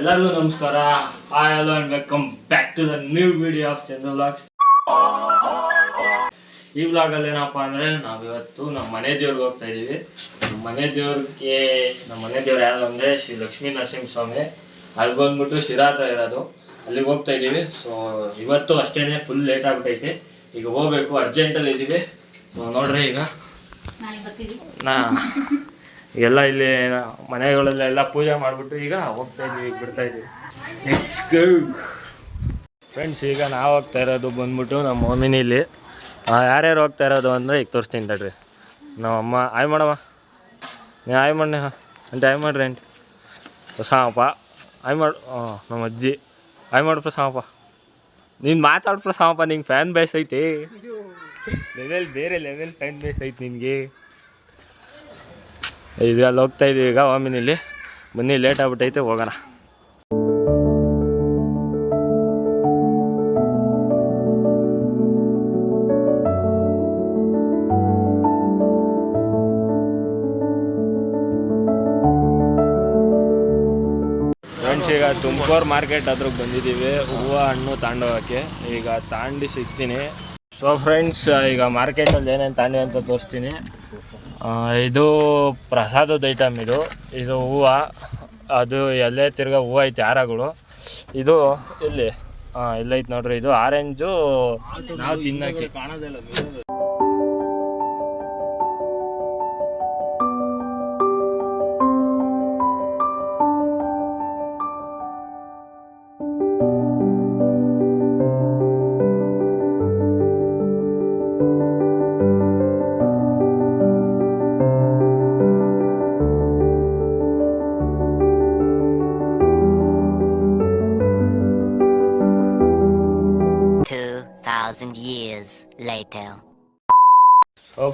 ಎಲ್ಲರಿಗೂ ನಮಸ್ಕಾರ. Hi hello and welcome back to the new video of Chandra vlogs. ಈ ವ್ಲಾಗಲ್ಲಿ ಏನಪ್ಪ ಅಂದರೆ ನಾವಿವತ್ತು ನಮ್ಮ ಮನೆ ದೇವ್ರಿಗೆ ಹೋಗ್ತಾ ಇದ್ದೀವಿ. ನಮ್ಮ ಮನೆ ದೇವ್ರು ಯಾರು ಅಂದರೆ ಶ್ರೀ ಲಕ್ಷ್ಮೀ ನರಸಿಂಹಸ್ವಾಮಿ. ಅಲ್ಲಿ ಬಂದ್ಬಿಟ್ಟು ಶಿರಾ ಹತ್ರ ಇರೋದು, ಅಲ್ಲಿಗೆ ಹೋಗ್ತಾ ಇದ್ದೀವಿ. ಸೊ ಇವತ್ತು ಅಷ್ಟೇ ಫುಲ್ ಲೇಟ್ ಆಗ್ಬಿಟ್ಟೈತೆ, ಈಗ ಹೋಗ್ಬೇಕು, ಅರ್ಜೆಂಟಲ್ಲಿ ಇದ್ದೀವಿ. ನೋಡ್ರಿ ಈಗ ಎಲ್ಲ ಇಲ್ಲಿ ಮನೆಗಳಲ್ಲೆಲ್ಲ ಪೂಜೆ ಮಾಡಿಬಿಟ್ಟು ಈಗ ಹೋಗ್ತಾ ಇದ್ದೀವಿ, ಈಗ ಬಿಡ್ತಾ ಇದ್ದೀವಿ. Let's go friends. ಈಗ ನಾವು ಹೋಗ್ತಾ ಇರೋದು ಬಂದ್ಬಿಟ್ಟು ನಮ್ಮ ಮಮ್ಮಿನಿಲಿ. ಯಾರ್ಯಾರು ಹೋಗ್ತಾ ಇರೋದು ಅಂದರೆ ಈಗ ತೋರಿಸ್ತೀನಿ ತಡ್ರಿ. ನಮ್ಮಮ್ಮ ಆಯ್ ಮಾಡಮ್ಮ, ನೀವು ಆಯ್ ಮಾಡಿ ಅಂತೆ, ಆಯ್ ಮಾಡ್ರಿ ಆಂಟಿ. ಪ್ರಸಾದಪ್ಪ ಆಯ್ ಮಾಡು. ನಮ್ಮ ಅಜ್ಜಿ ಆಯ್ ಮಾಡು. ಪ್ರಸಾದಪ್ಪ ನೀನು ಮಾತಾಡು. ಪ್ರಸಾದಪ್ಪ ನಿಂಗೆ ಫ್ಯಾನ್ ಬೇಸ್ ಐತಿ, ಬೇರೆ ಲೆವೆಲ್ ಫ್ಯಾನ್ ಬೇಸ್ ಐತಿ ನಿನಗೆ. ಇದು ಅಲ್ಲಿ ಹೋಗ್ತಾ ಇದ್ದೀವಿ ಈಗ ಮಮ್ಮಿನಿಲ್ಲಿ. ಬನ್ನಿ, ಲೇಟ್ ಆಗ್ಬಿಟ್ಟೈತೆ, ಹೋಗೋಣ. ಫ್ರೆಂಡ್ಸ್, ಈಗ ತುಮಕೂರು ಮಾರ್ಕೆಟ್ ಹತ್ರಕ್ಕೆ ಬಂದಿದ್ದೀವಿ ಹೂವು ಹಣ್ಣು ತಗೊಂಡೋಗೋಕ್ಕೆ. ಈಗ ತಾಂಡಿ ಸಿಗ್ತೀನಿ. ಸೊ ಫ್ರೆಂಡ್ಸ್, ಈಗ ಮಾರ್ಕೆಟಲ್ಲಿ ಏನೇನು ತಾಂಡಿ ಅಂತ ತೋರಿಸ್ತೀನಿ. ಇದು ಪ್ರಸಾದದ ಐಟಮ್. ಇದು ಹೂವು, ಅದು ಎಲ್ಲೇ ತಿರ್ಗಾ ಹೂವು ಐತೆ, ಹಾರಗಳು. ಇದು ಇಲ್ಲಿ ಎಲ್ಲೈತೆ ನೋಡ್ರಿ, ಇದು ಆರೆಂಜು ನಾವು ತಿನ್ನೋಕ್ಕೆ ಕಾಣೋದಿಲ್ಲ.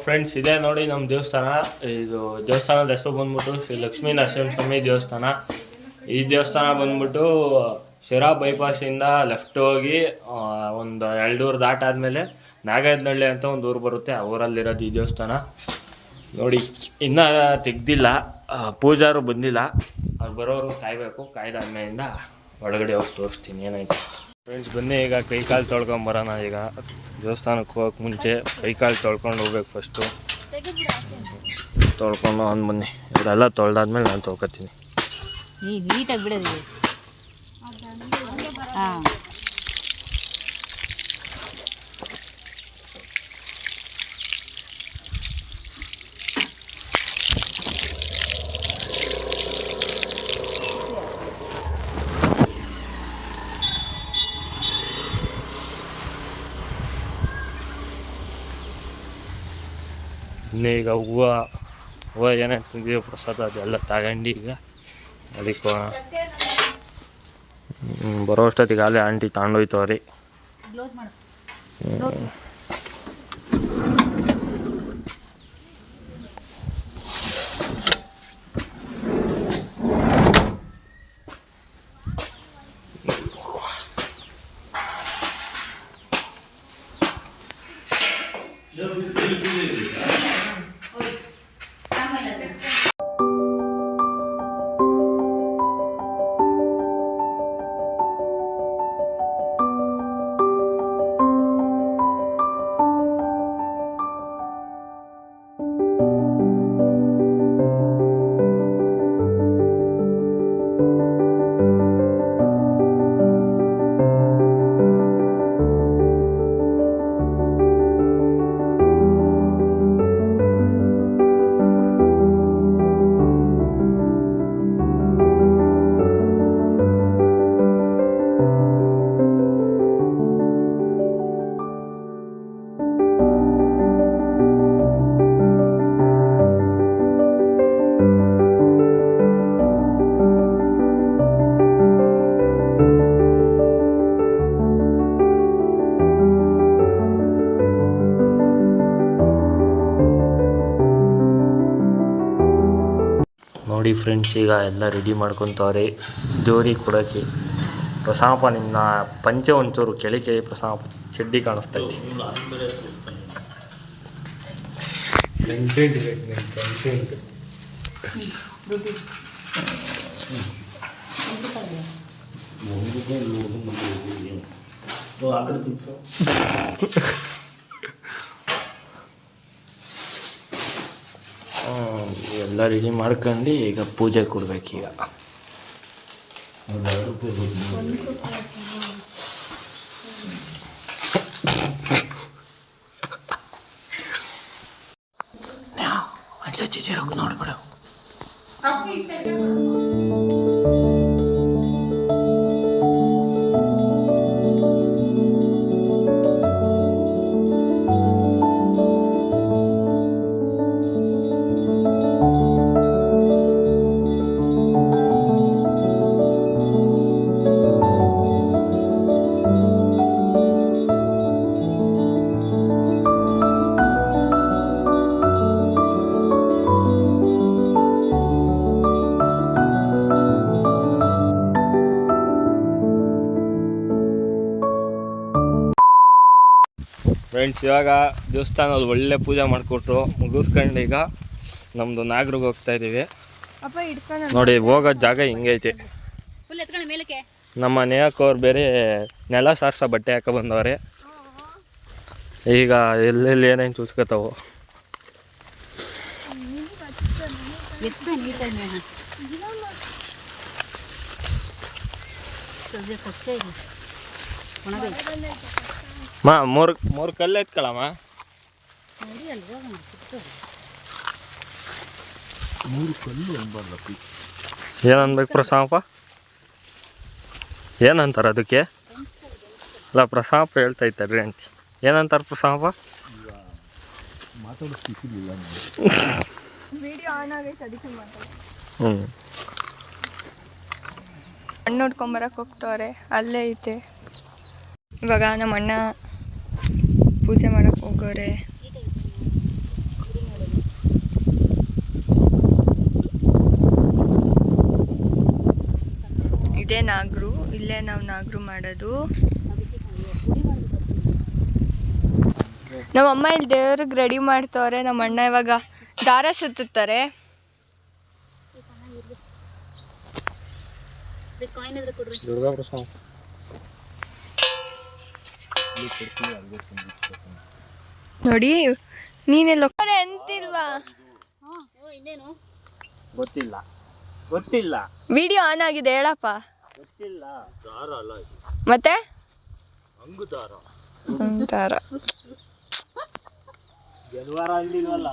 ಫ್ರೆಂಡ್ಸ್, ಇದೇ ನೋಡಿ ನಮ್ಮ ದೇವಸ್ಥಾನ. ಇದು ದೇವಸ್ಥಾನದ ಹೆಸರು ಬಂದ್ಬಿಟ್ಟು ಶ್ರೀ ಲಕ್ಷ್ಮೀ ನರಸಿಂಹಸ್ವಾಮಿ ದೇವಸ್ಥಾನ. ಈ ದೇವಸ್ಥಾನ ಬಂದ್ಬಿಟ್ಟು ಶಿರಾ ಬೈಪಾಸಿಂದ ಲೆಫ್ಟ್ ಹೋಗಿ ಒಂದು 2 ಊರು ದಾಟಾದ್ಮೇಲೆ ನಾಗೇನಹಳ್ಳಿ ಅಂತ ಒಂದು ಊರು ಬರುತ್ತೆ, ಆ ಊರಲ್ಲಿರೋದು ಈ ದೇವಸ್ಥಾನ. ನೋಡಿ, ಇನ್ನೂ ತೆಗ್ದಿಲ್ಲ, ಪೂಜಾರು ಬಂದಿಲ್ಲ. ಅವ್ರು ಬರೋರು ಕಾಯಬೇಕು. ಕಾಯ್ದಾದ್ಮೇಲಿಂದ ಒಳಗಡೆ ಹೋಗಿ ತೋರಿಸ್ತೀನಿ ಏನಾಯ್ತು. ಫ್ರೆಂಡ್ಸ್, ಬನ್ನಿ, ಈಗ ಕೈಕಾಲು ತೊಳ್ಕೊಂಬರೋಣ. ಈಗ ದೇವಸ್ಥಾನಕ್ಕೆ ಹೋಗೋಕೆ ಮುಂಚೆ ಕೈಕಾಲು ತೊಳ್ಕೊಂಡು ಹೋಗ್ಬೇಕು. ಫಸ್ಟು ತೊಳ್ಕೊಂಡು ಬನ್ನಿ. ಇವರೆಲ್ಲ ತೊಳೆದಾದ್ಮೇಲೆ ನಾನು ತೊಳ್ಕೊತೀನಿ. ನೀಟಾಗಿ ಬಿಡೋದು. ಹಾಂ, ಈಗ ಹೂವು ಏನಾಗ್ತಿದೆಯೋ ಪ್ರಸಾದ ಅದೆಲ್ಲ ತಗೊಂಡು ಈಗ ಅದಕ್ಕೆ ಬರೋ ಅಷ್ಟೊತ್ತಿಗೆ ಅಲ್ಲೇ ಆಂಟಿ ತಗೊಂಡೋಯ್ತವ್ರಿ. ನೋಡಿ ಫ್ರೆಂಡ್ಸ್, ಈಗ ಎಲ್ಲ ರೆಡಿ ಮಾಡ್ಕೊತವ್ರೆ ದೇವ್ರಿಗೆ ಕೊಡೋಕ್ಕೆ. ಪ್ರಸಾದಪ್ಪ, ನಿನ್ನ ಪಂಚೆ ಒಂಚೂರು ಕೆಳಗೆ ಪ್ರಸಾದಪ್ಪ, ಚಡ್ಡಿ ಕಾಣಿಸ್ತೈತಿ. ಕಂಟೆಂಟ್ ಎಲ್ಲ ರೆಡಿ ಮಾಡ್ಕೊಂಡು ಈಗ ಪೂಜೆ ಕೊಡ್ಬೇಕೀಗ. ನೋಡ್ಬೇಡ. ಫ್ರೆಂಡ್ಸ್, ಇವಾಗ ದೇವಸ್ಥಾನದಲ್ಲಿ ಒಳ್ಳೆ ಪೂಜೆ ಮಾಡಿಕೊಟ್ರು, ಮುಗಿಸ್ಕೊಂಡು ಈಗ ನಮ್ಮದು ನಾಗರಿಗೆ ಹೋಗ್ತಾ ಇದ್ದೀವಿ. ನೋಡಿ ಹೋಗೋ ಜಾಗ ಹಿಂಗೈತೆ. ನಮ್ಮ ನೇಯಕ್ಕವ್ರು ಬೇರೆ ನೆಲ ಸಾರ್ಸ ಬಟ್ಟೆ ಹಾಕೊ ಬಂದವ್ರೆ. ಈಗ ಎಲ್ಲೆಲ್ಲಿ ಏನೇನು ಚೂಸ್ಕೊತಾವು. ಮೂರು ಕಲ್ಲು ಎತ್ಕೊಳಮ್ಮ. ಏನನ್ಬೇಕು ಪ್ರಸಾದಪ್ಪ? ಏನಂತಾರೆ ಅದಕ್ಕೆ? ಅಲ್ಲ, ಪ್ರಸಾದಪ್ಪ ಹೇಳ್ತಾ ಇದ್ದಾರೆ ಆಂಟಿ. ಏನಂತಾರೆ ಪ್ರಸಾದಪ್ಪ? ಹಣ್ಣು ನೋಡ್ಕೊಂಬರಕ್ಕೆ ಹೋಗ್ತವ್ರೆ, ಅಲ್ಲೇ ಐತೆ. ಇವಾಗ ನಮ್ಮ ಅಣ್ಣ ಪೂಜೆ ಮಾಡಕ್ಕೆ ಹೋಗೋರೆ. ಇದೇ ನಾಗರು, ಇಲ್ಲೇ ನಾವು ನಾಗರು ಮಾಡೋದು. ನಮ್ಮ ಅಮ್ಮ ಇಲ್ಲಿ ದೇವ್ರಿಗೆ ರೆಡಿ ಮಾಡ್ತವ್ರೆ. ನಮ್ಮ ಅಣ್ಣ ಇವಾಗ ದಾರ ಸುತ್ತಾರೆ. ನೋಡಿ, ನೀನೆಲ್ಲ ಎಂತಿಲ್ವಾ? ಗೊತ್ತಿಲ್ಲ. ವಿಡಿಯೋ ಆನ್ ಆಗಿದೆ, ಹೇಳಪ್ಪ. ಗೊತ್ತಿಲ್ಲ. ಮತ್ತೆ ದಾರ ಜನವಾರ ಅಂದಿಲ್ವಲ್ಲ.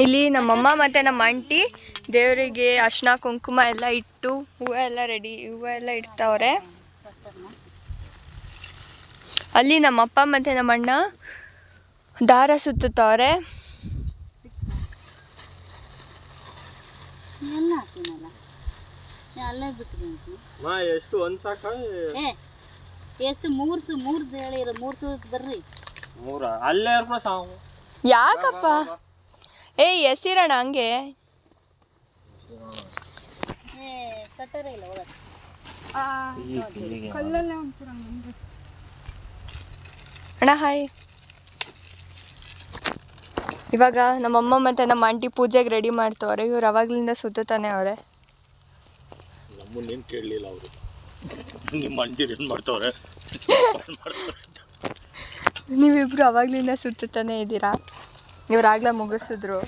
ಇಲ್ಲಿ ನಮ್ಮಮ್ಮ ಮತ್ತೆ ನಮ್ಮ ಆಂಟಿ ದೇವರಿಗೆ ಅರ್ಶಿನ ಕುಂಕುಮ ಎಲ್ಲ ಇಟ್ಟು ಹೂವು ಎಲ್ಲ ಇಡ್ತಾವ್ರೆ. ಅಲ್ಲಿ ನಮ್ಮಪ್ಪ ಮತ್ತೆ ನಮ್ಮ ಅಣ್ಣ ದಾರ ಸುತ್ತುತ್ತವ್ರೆ. ಎಷ್ಟು ಒಂದ್ ಸಾಕ? ಎಷ್ಟು ಮೂರು ಹೇಳಿರೋ 3 ಸೂತ್ ಬರ್ರಿ. ಅಲ್ಲೇ ಯಾಕಪ್ಪ? ಎಸಿರೋಣ ಹಂಗೆ. ಅಣ್ಣ ಹಾಯ್. ಇವಾಗ ನಮ್ಮಮ್ಮ ಮತ್ತೆ ನಮ್ಮ ಆಂಟಿ ಪೂಜೆಗೆ ರೆಡಿ ಮಾಡ್ತವ್ರೆ. ಇವ್ರು ಅವಾಗ್ಲಿಂದ ಸುತ್ತಾನೆ ಅವ್ರೆ. ನಮ್ಮನ್ನೇನು ಕೇಳಲಿಲ್ಲ ಅವರು. ನಿಮ್ಮ ಅಂಟಿರು ಏನು ಮಾಡ್ತವ್ರೆ? ನೀವಿಬ್ರು ಅವಾಗ್ಲಿಂದ ಸುತ್ತಾನೆ ಇದ್ದೀರಾ. ಇವ್ರಾಗ್ಲೇ ಮುಗಿಸಿದ್ರು.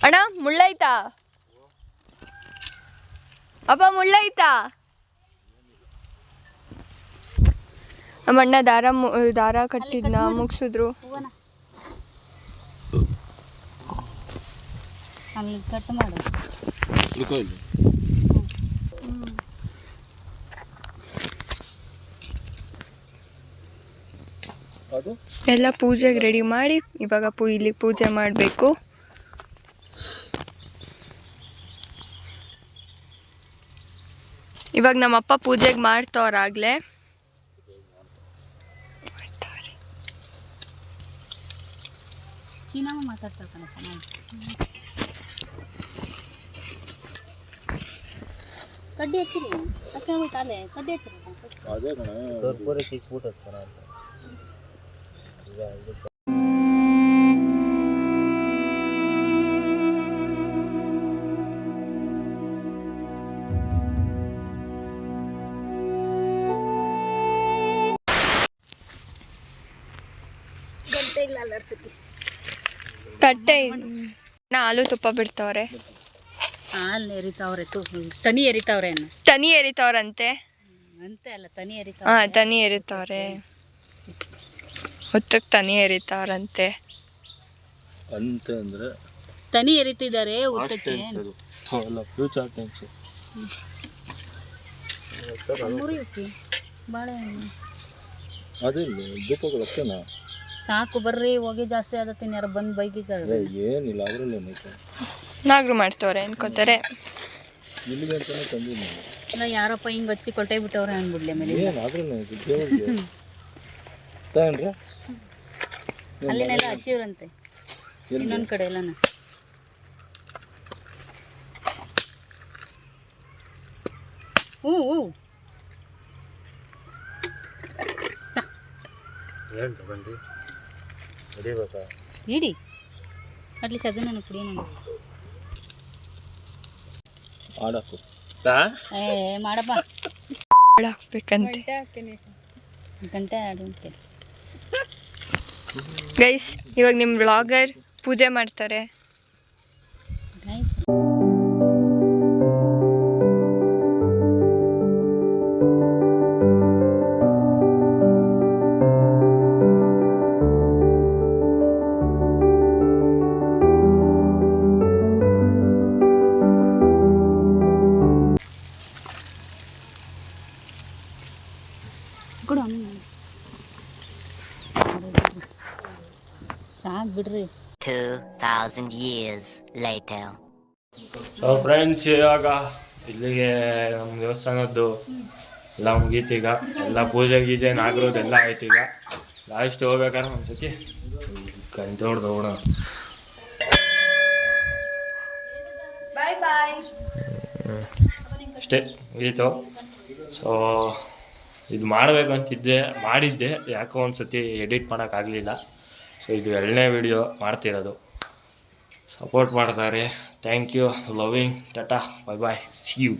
ಅಣ್ಣ ಮುಳ್ಳೈತಾ? ಅಪ್ಪ ಮುಳ್ಳೈತಾ? ನಮ್ಮ ಅಣ್ಣ ದಾರ ಕಟ್ಟಿದ್ನ ಮುಗಿಸಿದ್ರು. ಅಲ್ಲಿ ಕಟ್ ಮಾಡು. ಎಲ್ಲ ಪೂಜೆಗೆ ರೆಡಿ ಮಾಡಿ ಇವಾಗ ಇಲ್ಲಿ ಪೂಜೆ ಮಾಡಬೇಕು. ಇವಾಗ ನಮ್ಮಪ್ಪ ಪೂಜೆಗೆ ಮಾಡ್ತವ್ರಾಗ್ಲೇ. ಚೀನಾಮ ಮಾತಾಡ್ತಾರೆ ಕಣಪ್ಪ ನಾವು. ಕಡ್ಡಿ ಹಚ್ಚಿರಿ ಹಚ್ಚಿಬಿಟ್ಟು ಅಲ್ಲೇ ಕಡ್ಡಿ ಹಚ್ಚಿರಿ. ಅದೇ ಕಣ ಕರ್ಪೂರ ಕಿಕ್ಬಿಟ್ಟು ಹಚ್ತಾರ ಅಂತ. ಗಂಟೆ ಇಲ್ಲ ಅಲ್ಲರ್ಸಕ್ಕೆ ತಟ್ಟೆ ಹಾಲು ತುಪ್ಪ ಬಿಡ್ತವ್ರೆ. ಹಾಲು ಎರಿತಾವ್ರೆ ತನಿ ಎರಿತಾವ್ರೆ ಅನ್ನ ತನಿ ಎರಿತವ್ರಂತೆ. ಅಂತೆ ಅಲ್ಲ ತನಿ ಹಾ ಎರಿತಾವ್ರೆ. ತನಿ ಎರಿತವ್ರೆ. ಹೊತ್ತಕ್ಕೆ ತನಿ ಎರಿತವ್ರಂತೆ. ಅಂತ ಅಂದ್ರೆ ತನಿ ಎರಿತಿದ್ದಾರೆ ಊಟಕ್ಕೆ. ಫ್ಯೂಚರ್ ಟೆನ್ಸ್ ಮುರಿಯುತ್ತೆ ಬಾಳೆಹಣ್ಣು ಅದೇ ದೀಪಗಳು ಅಷ್ಟೇನಾ? ಸಾಕು ಬರ್ರಿ ಹೊಗೆ ಜಾಸ್ತಿ ಆದತ್ತೀನಿ ಯಾರು ಬಂದು ಬೈಕಿ ಏನಿಲ್ಲ ಅದ್ರಲ್ಲಿ ಏನೈತೆ ನಾಗರು ಮಾಡ್ತವ್ರೆ ಅನ್ಕೋತಾರೆ. ಇಲ್ಲಿಗೆ ಅಂತಾನೆ ತಂದಿದ್ದು ನಾನು. ಇಲ್ಲ ಯಾರಪ್ಪ ಹಿಂಗೆ ಹಚ್ಚಿ ಕೊಟ್ಟೆ ಬಿಟ್ಟವ್ರೆ ಅಂದ್ಬಿಡ್ಲಿ ಆಮೇಲೆ. ಏನು ಅದ್ರಲ್ಲಿ ಏನೈತೆ ದೇವ್ರಿಗೆ ತಗೊಂಡ್ರೆ ಅಲ್ಲಿನೆಲ್ಲ ಹಚ್ಚಿವ್ರಂತೆ ಇನ್ನೊಂದು ಕಡೆ ಎಲ್ಲನ. ಹ್ಞೂ ಹ್ಞೂ ಏನು ತಗೊಂಡು ಹೊಡಿಬೇಕಾ? ಇಡಿ ಅಟ್ಲೀಸ್ಟ್ ಅದು ನನಗೆ ಕುಡಿಯೋಣ. ಆಡಾಕು ಏ ಮಾಡಪ್ಪ ಹಾಕ್ಬೇಕಂತೆ. ಗಂಟೆ ಆಡುವಂತೆ. ಗೈಸ್ ಇವಾಗ ನಿಮ್ಮ ವ್ಲಾಗರ್ ಪೂಜೆ ಮಾಡ್ತಾರೆ. ಕೊಡು ಸಾಕು ಬಿಡ್ರಿ. 2,000 years later. ಸೊ ಫ್ರೆಂಡ್ಸ್ ಇವಾಗ ಇಲ್ಲಿಗೆ ನಮ್ಮ ದೇವಸ್ಥಾನದ್ದು ಎಲ್ಲ ಮುಗೀತೀಗ. ಎಲ್ಲ ಪೂಜೆ ಗೀಜೆ ನಾಗರೋದೆಲ್ಲ ಆಯ್ತು. ಈಗ ಲಾಸ್ಟ್ ಹೋಗ್ಬೇಕಾದ್ರೆ ಒಂದ್ಸತಿ ಗಂಟೆ ಹೊಡೆದು ಹೋಗೋಣ. ಬಾಯ್ ಬಾಯ್. ಅಷ್ಟೇ ಮುಗೀತು. ಸೊ ಇದು ಮಾಡಬೇಕು ಅಂತಿದ್ದೆ, ಮಾಡಿದ್ದೆ, ಯಾಕೋ ಒಂದ್ಸತಿ ಎಡಿಟ್ ಮಾಡೋಕ್ಕಾಗಲಿಲ್ಲ. ಸೊ ಇದು 2ನೇ ವಿಡಿಯೋ ಮಾಡ್ತಿರೋದು. ಸಪೋರ್ಟ್ ಮಾಡ್ತಾರೆ. Thank you, loving, tata, bye bye, see you.